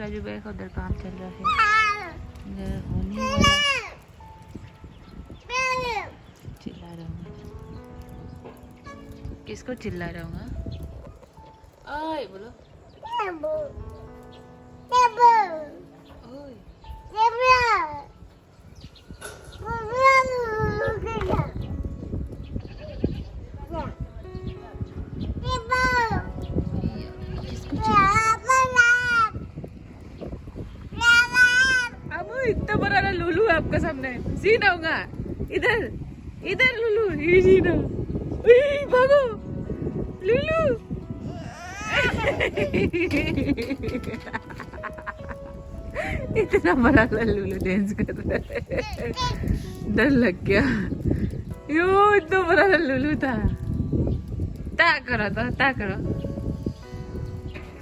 राजू भाई का उधर काम चल रहा है, इधर होने वाला। चिल्ला रहा हूँ, किसको चिल्ला रहा हूँ? आए बोलो। ओए। किसको इतना बड़ा ना लुलू है आपका सामने, सीन होगा। इधर इधर लुलू, ये सीन हो। भागो लुलू। इतना बड़ा लुलू डांस कर रहा है, डर लग गया। यो इतना बड़ा लुलू था। ता करो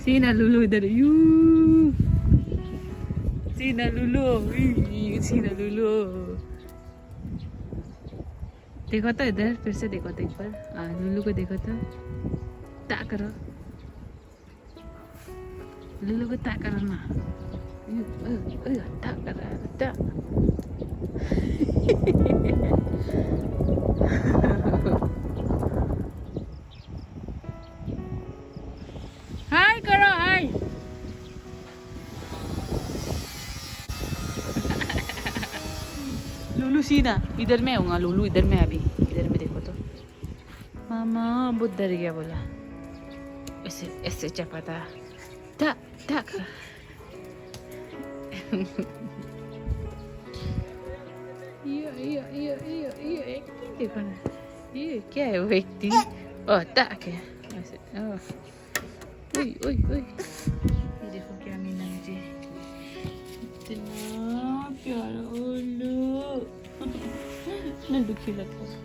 सीना लुलू इधर। यू सीना लुलू, सीना लुलू। देखो तो इधर, फिर से देखो तो एक बार। लुलू को देखो तो, ता करो लुलू को, ता करो ना। ता करो ता। हाय करो, हाय। लुलू सीना इधर में आऊंगा, लुलू इधर में। अभी इधर में देखो तो, मामा बहुत डर गया, बोला ऐसे ऐसे चपाता था था। ये एक्टिंग देखो ना, ये क्या है वो एक्टिंग? ताक है ऐसे। ओए ओए ओए, ये देखो क्या मिला मुझे, इतना प्यारा उल्लू। इतना दुखी लगता है।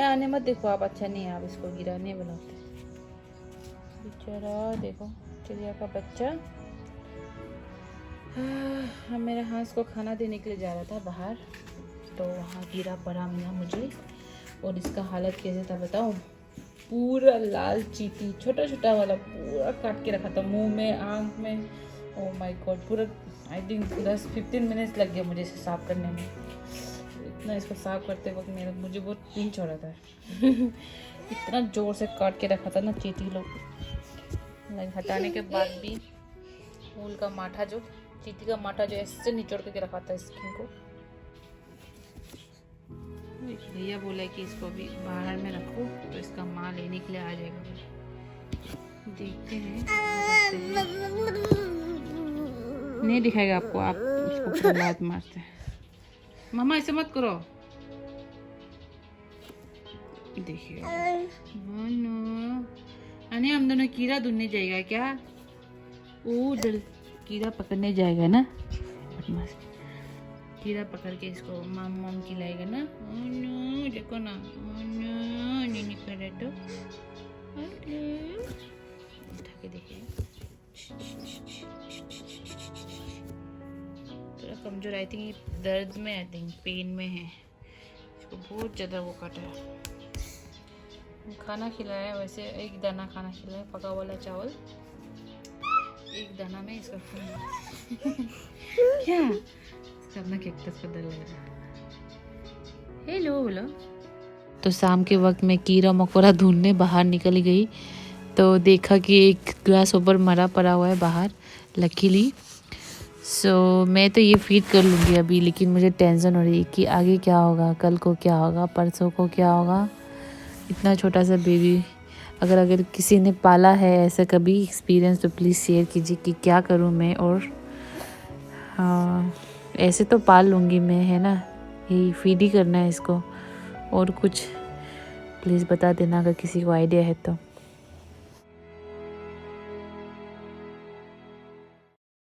आने मत देखो आप, अच्छा नहीं है, आप इसको गिराने बनाते बेचारा। देखो चिड़िया का बच्चा। हम मेरे हांस को खाना देने के लिए जा रहा था बाहर, तो वहाँ गिरा पड़ा मिला मुझे। और इसका हालत कैसे था बताऊँ? पूरा लाल चीटी, छोटा छोटा वाला, पूरा काट के रखा था मुंह में, आँख में। ओह माय गॉड, पूरा आई थिंक 10-15 मिनट्स लग गया मुझे इसे साफ करने में। इतना इसको साफ करते वक्त मुझे बहुत पिंच हो रहा था। इतना जोर से काट के रखा था ना चीटी लोग। हटाने के बाद भी फूल का माथा, जो चीटी का माथा जो ऐसे निचोड़ के रखा था स्किन को। भैया बोला कि इसको अभी बाहर में रखो, तो इसका माँ लेने के लिए आ जाएगा। देखते हैं, नहीं दिखाएगा आपको, आप इसको लात मारते हैं। मामा ऐसे मत करो, देखिए। अने हम दोनों कीड़ा ढूंढने जाएगा क्या? उधर कीड़ा पकड़ने जाएगा ना, कीड़ा पकड़ के इसको माम खिलाएगा ना। नो देखो ना, नो नहीं करे तो उठा के देखिए। थोड़ा कमजोर, आई थिंक दर्द में, आई थिंक पेन में है, इसको बहुत ज़्यादा वो काटा है। खाना खिलाया, वैसे एक दाना खाना खिलाया, पका वाला चावल एक दाना में इसका क्या अपना कैक्टस का डर लग रहा है। हेलो बोलो। तो शाम के वक्त में कीड़ा मकोड़ा ढूंढने बाहर निकल गई, तो देखा कि एक ग्रास ऊपर मरा पड़ा हुआ है बाहर, लकीली। सो मैं तो ये फीड कर लूँगी अभी, लेकिन मुझे टेंशन हो रही है कि आगे क्या होगा, कल को क्या होगा, परसों को क्या होगा। इतना छोटा सा बेबी, अगर किसी ने पाला है ऐसा कभी एक्सपीरियंस, तो प्लीज़ शेयर कीजिए कि क्या करूँ मैं। और हाँ, ऐसे तो पाल लूँगी मैं, है ना, यही फीड ही करना है इसको। और कुछ प्लीज़ बता देना अगर किसी को आइडिया है तो।